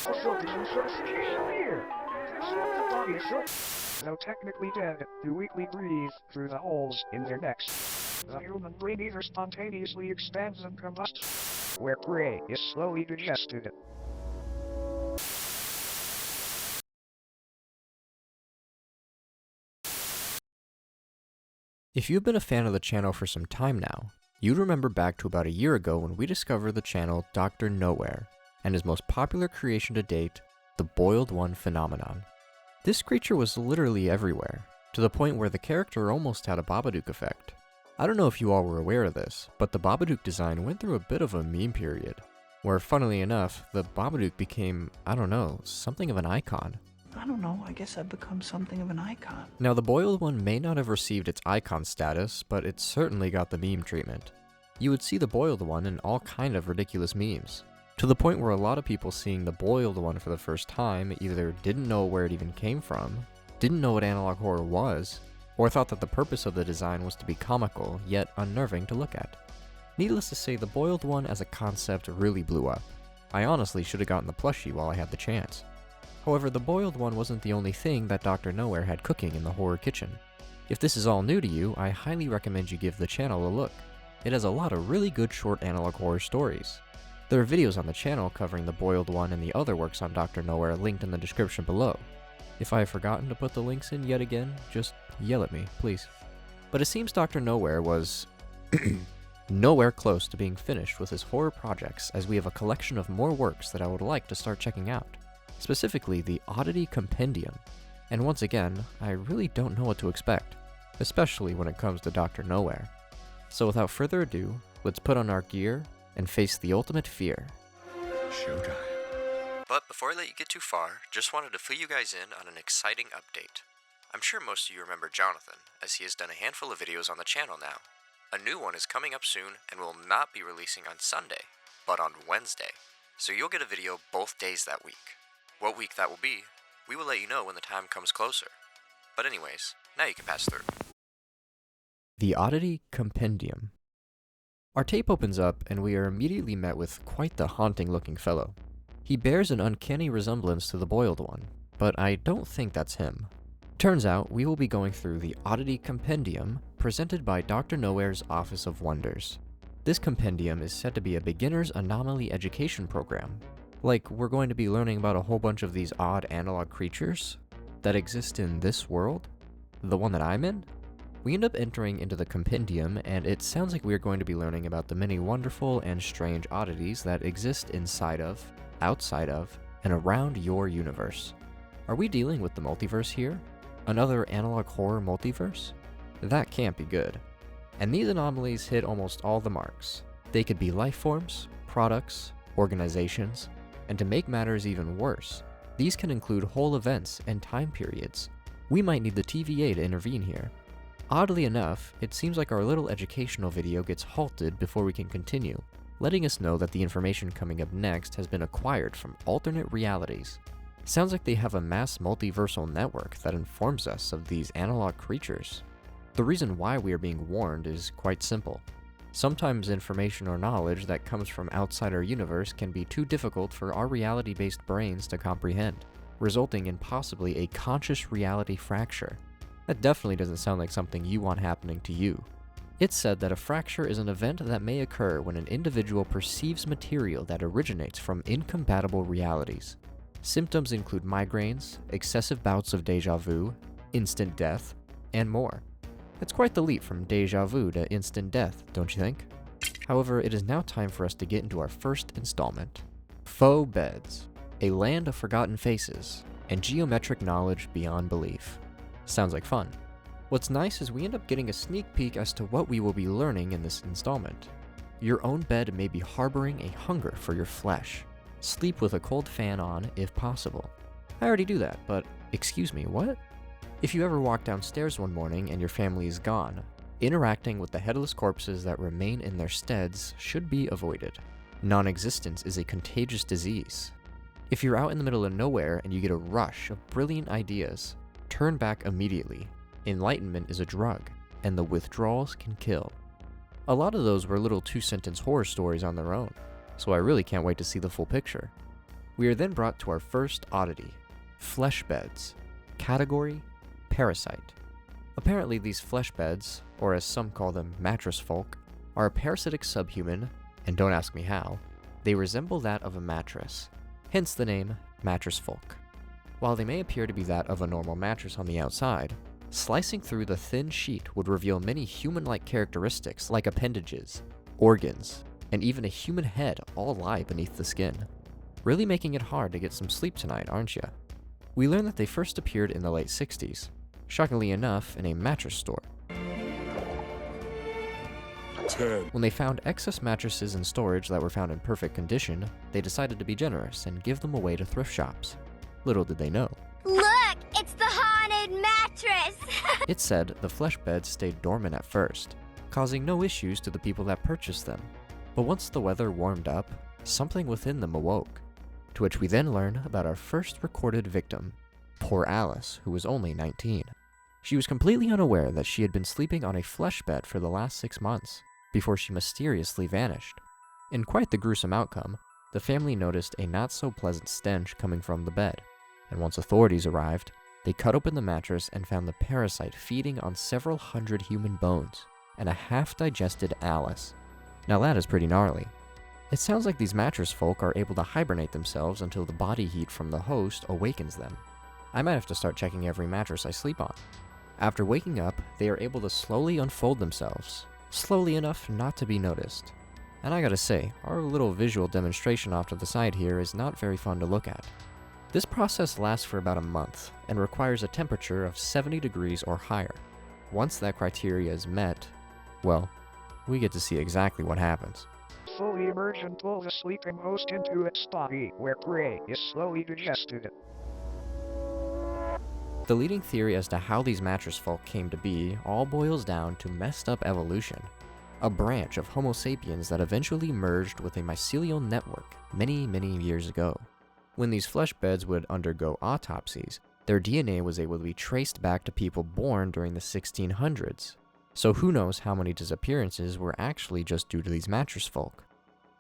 Also, the association here. The body is though technically dead, do weakly breathe through the holes in their necks. The human brain either spontaneously expands and combusts, where prey is slowly digested. If you've been a fan of the channel for some time now, you'd remember back to about a year ago when we discovered the channel Dr. Nowhere, and his most popular creation to date, the Boiled One phenomenon. This creature was literally everywhere, to the point where the character almost had a Babadook effect. I don't know if you all were aware of this, but the Babadook design went through a bit of a meme period, where funnily enough, the Babadook became, I don't know, something of an icon. I don't know, I guess I've become something of an icon. Now, the Boiled One may not have received its icon status, but it certainly got the meme treatment. You would see the Boiled One in all kind of ridiculous memes, to the point where a lot of people seeing the Boiled One for the first time either didn't know where it even came from, didn't know what analog horror was, or thought that the purpose of the design was to be comical, yet unnerving to look at. Needless to say, the Boiled One as a concept really blew up. I honestly should have gotten the plushie while I had the chance. However, the Boiled One wasn't the only thing that Dr. Nowhere had cooking in the horror kitchen. If this is all new to you, I highly recommend you give the channel a look. It has a lot of really good short analog horror stories. There are videos on the channel covering the Boiled One and the other works on Dr. Nowhere linked in the description below. If I have forgotten to put the links in yet again, just yell at me, please. But it seems Dr. Nowhere was nowhere close to being finished with his horror projects, as we have a collection of more works that I would like to start checking out. Specifically the Oddity Compendium. And once again, I really don't know what to expect, especially when it comes to Dr. Nowhere. So without further ado, let's put on our gear and face the ultimate fear. Showtime. But before I let you get too far, just wanted to fill you guys in on an exciting update. I'm sure most of you remember Jonathan, as he has done a handful of videos on the channel now. A new one is coming up soon and will not be releasing on Sunday, but on Wednesday. So you'll get a video both days that week. What week that will be, we will let you know when the time comes closer. But anyways, now you can pass through. The Oddity Compendium. Our tape opens up and we are immediately met with quite the haunting looking fellow. He bears an uncanny resemblance to the Boiled One, but I don't think that's him. Turns out we will be going through the Oddity Compendium presented by Dr. Nowhere's Office of Wonders. This compendium is said to be a beginner's anomaly education program. Like, we're going to be learning about a whole bunch of these odd analog creatures that exist in this world, the one that I'm in. We end up entering into the compendium, and it sounds like we are going to be learning about the many wonderful and strange oddities that exist inside of, outside of, and around your universe. Are we dealing with the multiverse here? Another analog horror multiverse? That can't be good. And these anomalies hit almost all the marks. They could be life forms, products, organizations, and to make matters even worse, these can include whole events and time periods. We might need the TVA to intervene here. Oddly enough, it seems like our little educational video gets halted before we can continue, letting us know that the information coming up next has been acquired from alternate realities. Sounds like they have a mass multiversal network that informs us of these analog creatures. The reason why we are being warned is quite simple. Sometimes information or knowledge that comes from outside our universe can be too difficult for our reality-based brains to comprehend, resulting in possibly a conscious reality fracture. That definitely doesn't sound like something you want happening to you. It's said that a fracture is an event that may occur when an individual perceives material that originates from incompatible realities. Symptoms include migraines, excessive bouts of deja vu, instant death, and more. It's quite the leap from deja vu to instant death, don't you think? However, it is now time for us to get into our first installment. Faux beds, a land of forgotten faces, and geometric knowledge beyond belief. Sounds like fun. What's nice is we end up getting a sneak peek as to what we will be learning in this installment. Your own bed may be harboring a hunger for your flesh. Sleep with a cold fan on if possible. I already do that, but excuse me, what? If you ever walk downstairs one morning and your family is gone, interacting with the headless corpses that remain in their steads should be avoided. Non-existence is a contagious disease. If you're out in the middle of nowhere and you get a rush of brilliant ideas, turn back immediately. Enlightenment is a drug, and the withdrawals can kill. A lot of those were little two-sentence horror stories on their own, so I really can't wait to see the full picture. We are then brought to our first oddity, flesh beds. Category, parasite. Apparently these flesh beds, or as some call them mattress folk, are a parasitic subhuman, and don't ask me how, they resemble that of a mattress, hence the name mattress folk. While they may appear to be that of a normal mattress on the outside, slicing through the thin sheet would reveal many human-like characteristics like appendages, organs, and even a human head all lie beneath the skin. Really making it hard to get some sleep tonight, aren't ya? We learn that they first appeared in the late 60s, shockingly enough in a mattress store. 10. When they found excess mattresses in storage that were found in perfect condition, they decided to be generous and give them away to thrift shops. Little did they know. Look, it's the haunted mattress! It said the flesh beds stayed dormant at first, causing no issues to the people that purchased them. But once the weather warmed up, something within them awoke, to which we then learn about our first recorded victim, poor Alice, who was only 19. She was completely unaware that she had been sleeping on a flesh bed for the last 6 months, before she mysteriously vanished. In quite the gruesome outcome, the family noticed a not-so-pleasant stench coming from the bed, and once authorities arrived, they cut open the mattress and found the parasite feeding on several hundred human bones, and a half-digested Alice. Now that is pretty gnarly. It sounds like these mattress folk are able to hibernate themselves until the body heat from the host awakens them. I might have to start checking every mattress I sleep on. After waking up, they are able to slowly unfold themselves, slowly enough not to be noticed. And I gotta say, our little visual demonstration off to the side here is not very fun to look at. This process lasts for about a month, and requires a temperature of 70 degrees or higher. Once that criteria is met, well, we get to see exactly what happens. Fully emerge and pull the sleeping host into its body, where prey is slowly digested. The leading theory as to how these mattress folk came to be all boils down to messed up evolution, a branch of Homo sapiens that eventually merged with a mycelial network many, many years ago. When these flesh beds would undergo autopsies, their DNA was able to be traced back to people born during the 1600s. So who knows how many disappearances were actually just due to these mattress folk.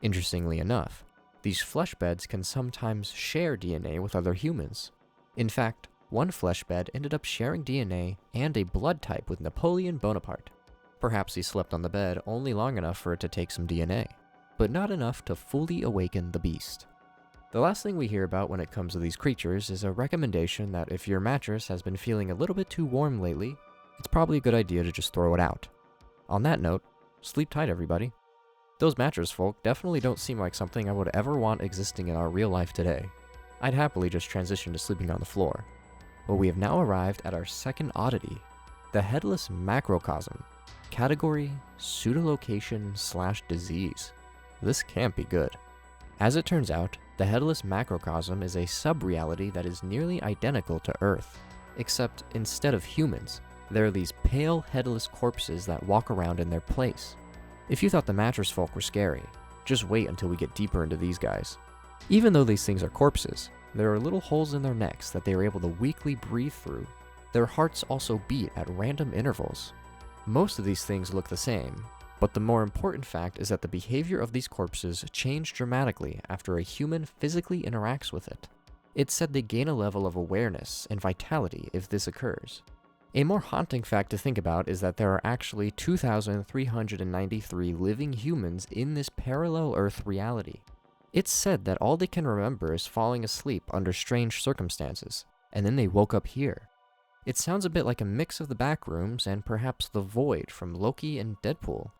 Interestingly enough, these flesh beds can sometimes share DNA with other humans. In fact, one flesh bed ended up sharing DNA and a blood type with Napoleon Bonaparte. Perhaps he slept on the bed only long enough for it to take some DNA, but not enough to fully awaken the beast. The last thing we hear about when it comes to these creatures is a recommendation that if your mattress has been feeling a little bit too warm lately, it's probably a good idea to just throw it out. On that note, sleep tight everybody. Those mattress folk definitely don't seem like something I would ever want existing in our real life today. I'd happily just transition to sleeping on the floor. But we have now arrived at our second oddity, the Headless macrocosm. Category, pseudolocation/disease. This can't be good. As it turns out, the Headless macrocosm is a sub-reality that is nearly identical to Earth, except instead of humans, there are these pale, headless corpses that walk around in their place. If you thought the mattress folk were scary, just wait until we get deeper into these guys. Even though these things are corpses, there are little holes in their necks that they are able to weakly breathe through. Their hearts also beat at random intervals. Most of these things look the same, but the more important fact is that the behavior of these corpses change dramatically after a human physically interacts with it. It's said they gain a level of awareness and vitality if this occurs. A more haunting fact to think about is that there are actually 2,393 living humans in this parallel Earth reality. It's said that all they can remember is falling asleep under strange circumstances, and then they woke up here. It sounds a bit like a mix of the Backrooms and perhaps the Void from Loki and Deadpool.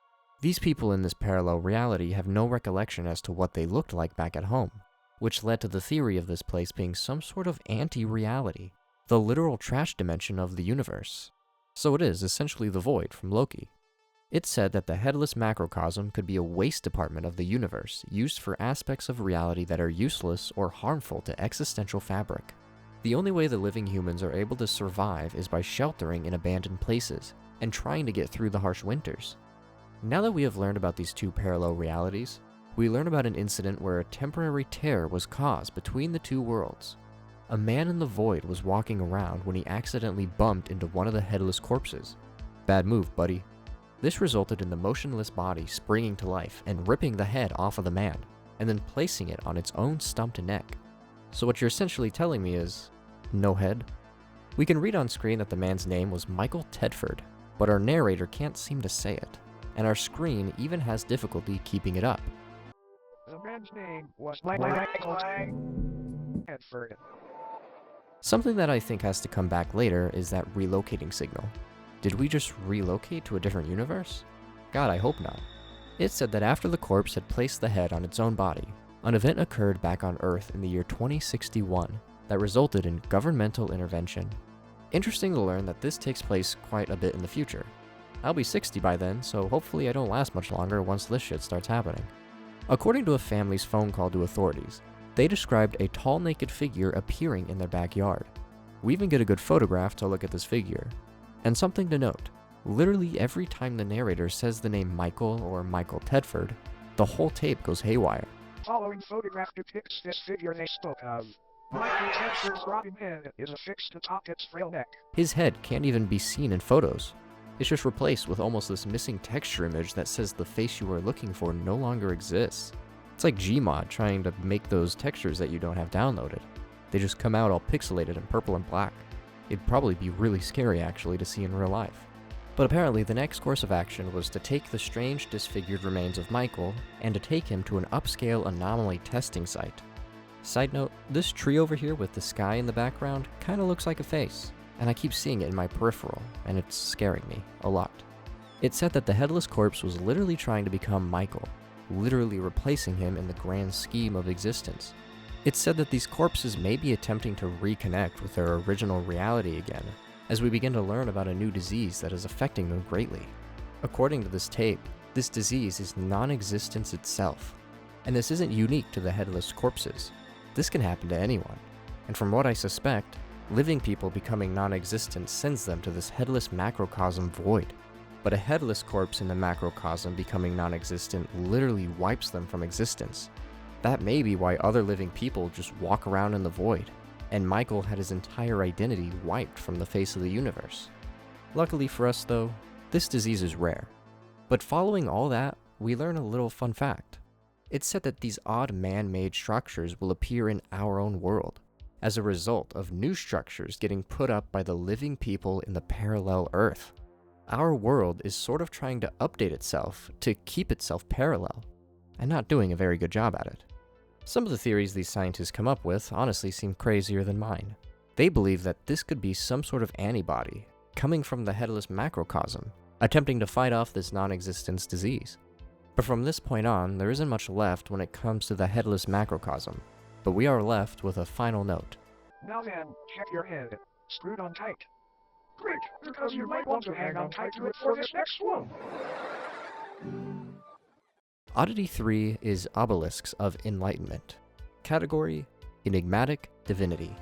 These people in this parallel reality have no recollection as to what they looked like back at home, which led to the theory of this place being some sort of anti-reality, the literal trash dimension of the universe. So it is essentially the Void from Loki. It's said that the Headless macrocosm could be a waste department of the universe used for aspects of reality that are useless or harmful to existential fabric. The only way the living humans are able to survive is by sheltering in abandoned places and trying to get through the harsh winters. Now that we have learned about these two parallel realities, we learn about an incident where a temporary tear was caused between the two worlds. A man in the Void was walking around when he accidentally bumped into one of the headless corpses. Bad move, buddy. This resulted in the motionless body springing to life and ripping the head off of the man, and then placing it on its own stumped neck. So what you're essentially telling me is, no head? We can read on screen that the man's name was Michael Tedford, but our narrator can't seem to say it, and our screen even has difficulty keeping it up. The man's name was Michael Tedford. Something that I think has to come back later is that relocating signal. Did we just relocate to a different universe? God, I hope not. It said that after the corpse had placed the head on its own body, an event occurred back on Earth in the year 2061 that resulted in governmental intervention. Interesting to learn that this takes place quite a bit in the future. I'll be 60 by then, so hopefully I don't last much longer once this shit starts happening. According to a family's phone call to authorities, they described a tall naked figure appearing in their backyard. We even get a good photograph to look at this figure. And something to note, literally every time the narrator says the name Michael or Michael Tedford, the whole tape goes haywire. Following photograph depicts this figure they spoke of. Michael Tedford's rotting head is affixed atop its frail neck. His head can't even be seen in photos. It's just replaced with almost this missing texture image that says the face you are looking for no longer exists. It's like Gmod trying to make those textures that you don't have downloaded. They just come out all pixelated and purple and black. It'd probably be really scary actually to see in real life. But apparently the next course of action was to take the strange disfigured remains of Michael and to take him to an upscale anomaly testing site. Side note, this tree over here with the sky in the background kinda looks like a face, and I keep seeing it in my peripheral, and it's scaring me a lot. It said that the headless corpse was literally trying to become Michael, literally replacing him in the grand scheme of existence. It said that these corpses may be attempting to reconnect with their original reality again, as we begin to learn about a new disease that is affecting them greatly. According to this tape, this disease is non-existence itself, and this isn't unique to the headless corpses. This can happen to anyone, and from what I suspect, living people becoming non-existent sends them to this headless macrocosm void. But a headless corpse in the macrocosm becoming non-existent literally wipes them from existence. That may be why other living people just walk around in the void, and Michael had his entire identity wiped from the face of the universe. Luckily for us though, this disease is rare. But following all that, we learn a little fun fact. It said that these odd man-made structures will appear in our own world, as a result of new structures getting put up by the living people in the parallel Earth. Our world is sort of trying to update itself to keep itself parallel, and not doing a very good job at it. Some of the theories these scientists come up with honestly seem crazier than mine. They believe that this could be some sort of antibody coming from the headless macrocosm, attempting to fight off this non-existence disease. But from this point on, there isn't much left when it comes to the headless macrocosm, but we are left with a final note. Now then, check your head. Screwed on tight. Quick, because you might want to hang on tight to it for this next one. Oddity 3 is Obelisks of Enlightenment. Category: Enigmatic Divinity.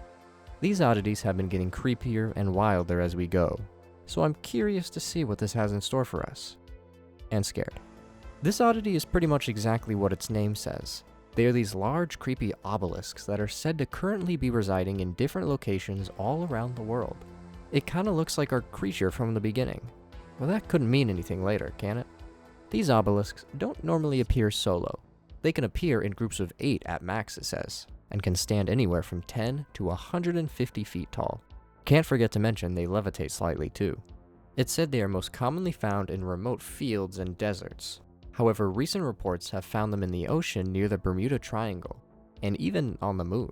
These oddities have been getting creepier and wilder as we go, so I'm curious to see what this has in store for us. And scared. This oddity is pretty much exactly what its name says. They are these large, creepy obelisks that are said to currently be residing in different locations all around the world. It kinda looks like our creature from the beginning. Well, that couldn't mean anything later, can it? These obelisks don't normally appear solo. They can appear in groups of 8 at max, it says, and can stand anywhere from 10 to 150 feet tall. Can't forget to mention they levitate slightly too. It said they are most commonly found in remote fields and deserts. However, recent reports have found them in the ocean near the Bermuda Triangle, and even on the moon.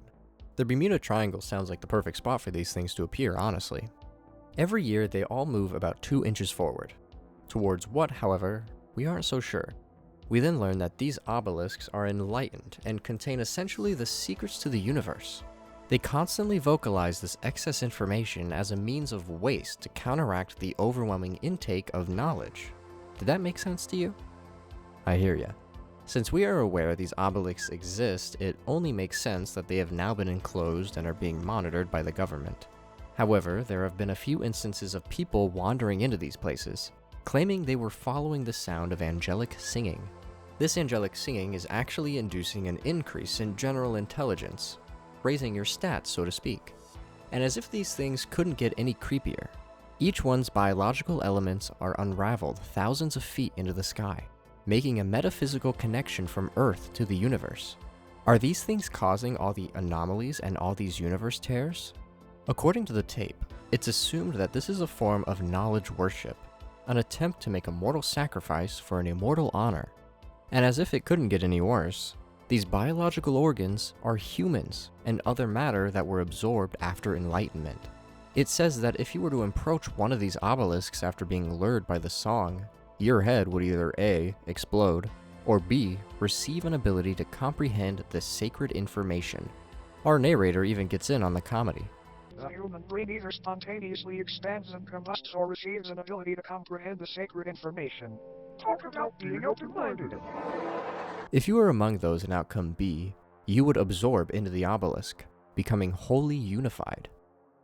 The Bermuda Triangle sounds like the perfect spot for these things to appear, honestly. Every year, they all move about 2 inches forward. Towards what, however, we aren't so sure. We then learn that these obelisks are enlightened and contain essentially the secrets to the universe. They constantly vocalize this excess information as a means of waste to counteract the overwhelming intake of knowledge. Did that make sense to you? I hear ya. Since we are aware these obelisks exist, it only makes sense that they have now been enclosed and are being monitored by the government. However, there have been a few instances of people wandering into these places, claiming they were following the sound of angelic singing. This angelic singing is actually inducing an increase in general intelligence, raising your stats, so to speak. And as if these things couldn't get any creepier, each one's biological elements are unraveled thousands of feet into the sky, making a metaphysical connection from Earth to the universe. Are these things causing all the anomalies and all these universe tears? According to the tape, it's assumed that this is a form of knowledge worship, an attempt to make a mortal sacrifice for an immortal honor. And as if it couldn't get any worse, these biological organs are humans and other matter that were absorbed after enlightenment. It says that if you were to approach one of these obelisks after being lured by the song, your head would either A, explode, or B, receive an ability to comprehend the sacred information. Our narrator even gets in on the comedy. The human brain either spontaneously expands and combusts or receives an ability to comprehend the sacred information. Talk about being open-minded. If you were among those in outcome B, you would absorb into the obelisk, becoming wholly unified.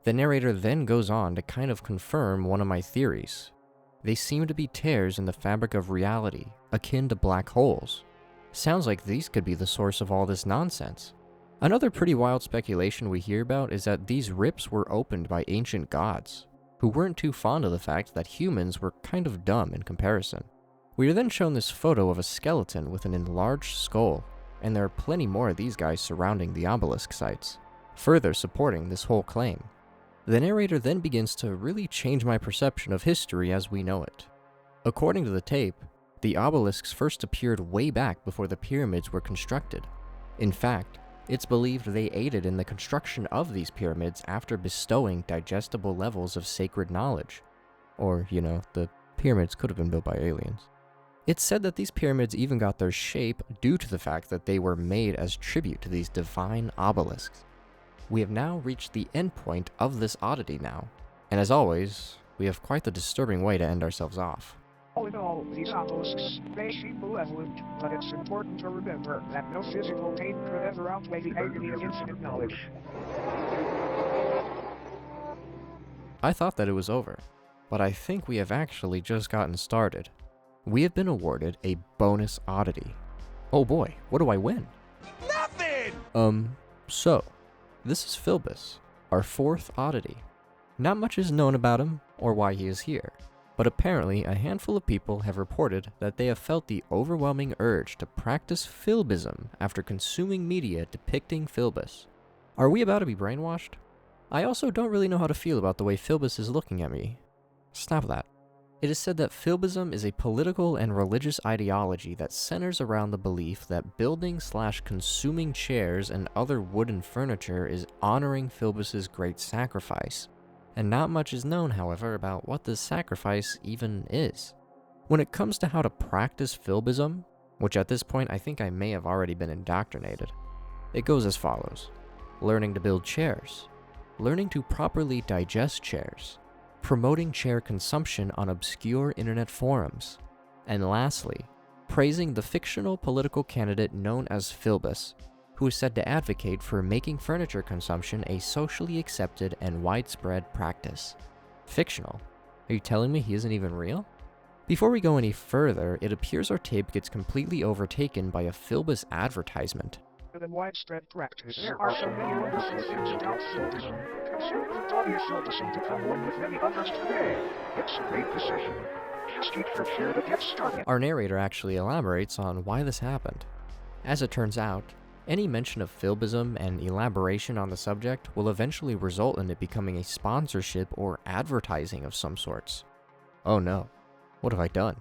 The narrator then goes on to kind of confirm one of my theories. They seem to be tears in the fabric of reality, akin to black holes. Sounds like these could be the source of all this nonsense. Another pretty wild speculation we hear about is that these rips were opened by ancient gods, who weren't too fond of the fact that humans were kind of dumb in comparison. We are then shown this photo of a skeleton with an enlarged skull, and there are plenty more of these guys surrounding the obelisk sites, further supporting this whole claim. The narrator then begins to really change my perception of history as we know it. According to the tape, the obelisks first appeared way back before the pyramids were constructed. In fact, it's believed they aided in the construction of these pyramids after bestowing digestible levels of sacred knowledge. Or, the pyramids could have been built by aliens. It's said that these pyramids even got their shape due to the fact that they were made as tribute to these divine obelisks. We have now reached the end point of this oddity now, and as always, we have quite the disturbing way to end ourselves off. All in all, these obelisks may seem malevolent, but it's important to remember that no physical pain could ever outweigh the agony of infinite knowledge. I thought that it was over, but I think we have actually just gotten started. We have been awarded a bonus oddity. Oh boy, what do I win? Nothing! This is Filbus, our fourth oddity. Not much is known about him or why he is here, but apparently a handful of people have reported that they have felt the overwhelming urge to practice Filbism after consuming media depicting Filbus. Are we about to be brainwashed? I also don't really know how to feel about the way Filbus is looking at me. Stop that. It is said that Filbism is a political and religious ideology that centers around the belief that building/consuming chairs and other wooden furniture is honoring Filbus's great sacrifice. And not much is known, however, about what this sacrifice even is. When it comes to how to practice Filbism, which at this point I think I may have already been indoctrinated, it goes as follows. Learning to build chairs. Learning to properly digest chairs. Promoting chair consumption on obscure internet forums. And lastly, praising the fictional political candidate known as Filbus, who is said to advocate for making furniture consumption a socially accepted and widespread practice. Fictional? Are you telling me he isn't even real? Before we go any further, it appears our tape gets completely overtaken by a Filbus advertisement. Than widespread practice. There are so many wonderful things about Filbism. Consider the thought of Filbism to become one with many others today. It's a great decision. Just keep from here to get started. Our narrator actually elaborates on why this happened. As it turns out, any mention of Filbism and elaboration on the subject will eventually result in it becoming a sponsorship or advertising of some sorts. Oh no, what have I done?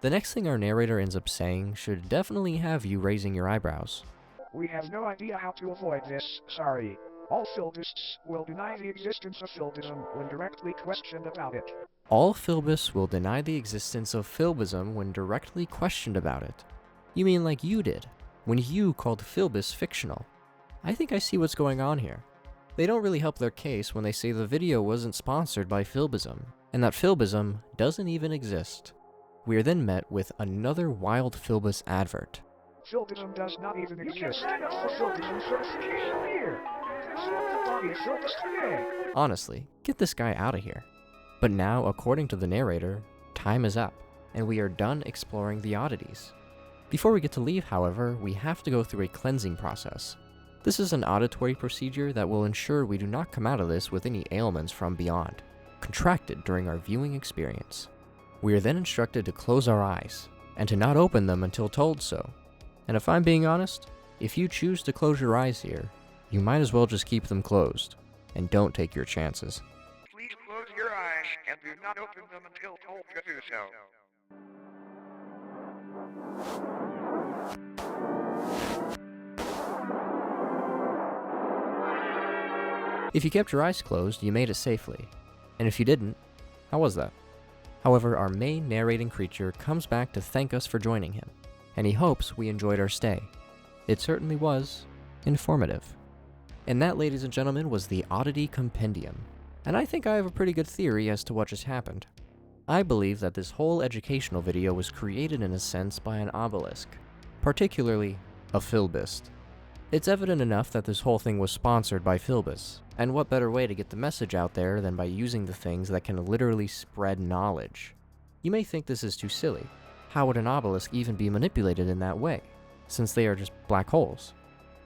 The next thing our narrator ends up saying should definitely have you raising your eyebrows. We have no idea how to avoid this, sorry. All Filbists will deny the existence of Filbism when directly questioned about it. All Filbus will deny the existence of Filbism when directly questioned about it. You mean like you did, when you called Filbus fictional. I think I see what's going on here. They don't really help their case when they say the video wasn't sponsored by Filbism, and that Filbism doesn't even exist. We are then met with another wild Filbus advert. Filbism does not even exist. For Filbism certification here. Consider the body of Filbus today. Honestly, get this guy out of here. But now, according to the narrator, time is up, and we are done exploring the oddities. Before we get to leave, however, we have to go through a cleansing process. This is an auditory procedure that will ensure we do not come out of this with any ailments from beyond, contracted during our viewing experience. We are then instructed to close our eyes, and to not open them until told so. And if I'm being honest, If you choose to close your eyes here, you might as well just keep them closed, and don't take your chances. Please close your eyes and do not open them until told to do so. If you kept your eyes closed, you made it safely. And if you didn't, how was that? However, our main narrating creature comes back to thank us for joining him, and he hopes we enjoyed our stay. It certainly was informative. And that, ladies and gentlemen, was the Oddity Compendium. And I think I have a pretty good theory as to what just happened. I believe that this whole educational video was created in a sense by an obelisk, particularly a Filbus. It's evident enough that this whole thing was sponsored by Filbus, and what better way to get the message out there than by using the things that can literally spread knowledge? You may think this is too silly. How would an obelisk even be manipulated in that way, since they are just black holes?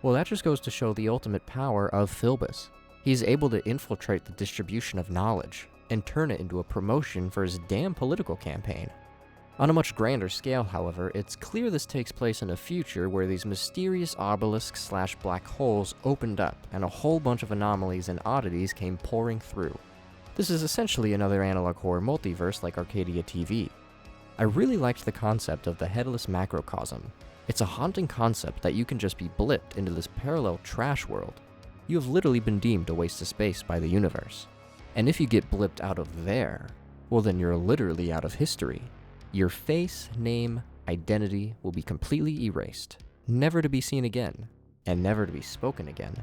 Well, that just goes to show the ultimate power of Filbus. He's able to infiltrate the distribution of knowledge, and turn it into a promotion for his damn political campaign. On a much grander scale, however, it's clear this takes place in a future where these mysterious obelisks/black holes opened up and a whole bunch of anomalies and oddities came pouring through. This is essentially another analog horror multiverse like Arcadia TV. I really liked the concept of the Headless macrocosm. It's a haunting concept that you can just be blipped into this parallel trash world. You have literally been deemed a waste of space by the universe. And if you get blipped out of there, well then you're literally out of history. Your face, name, identity will be completely erased, never to be seen again, and never to be spoken again.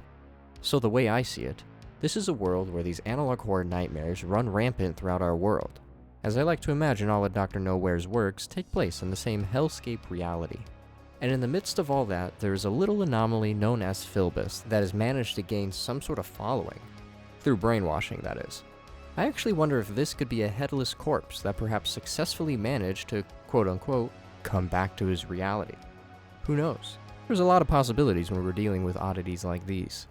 So the way I see it, this is a world where these analog horror nightmares run rampant throughout our world, as I like to imagine all of Dr. Nowhere's works take place in the same hellscape reality. And in the midst of all that, there is a little anomaly known as Filbus that has managed to gain some sort of following. Through brainwashing, that is. I actually wonder if this could be a headless corpse that perhaps successfully managed to, quote-unquote, come back to his reality. Who knows? There's a lot of possibilities when we're dealing with oddities like these.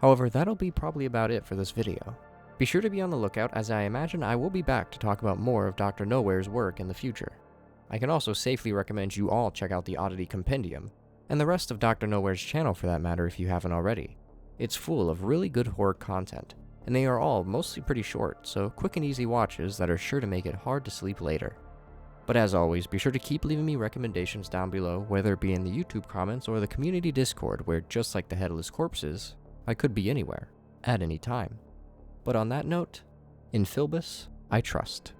However, that'll be probably about it for this video. Be sure to be on the lookout, as I imagine I will be back to talk about more of Dr. Nowhere's work in the future. I can also safely recommend you all check out the Oddity Compendium, and the rest of Dr. Nowhere's channel for that matter if you haven't already. It's full of really good horror content, and they are all mostly pretty short, so quick and easy watches that are sure to make it hard to sleep later. But as always, be sure to keep leaving me recommendations down below, whether it be in the YouTube comments or the community Discord, where just like the Headless Corpses, I could be anywhere, at any time. But on that note, in Filbus, I trust.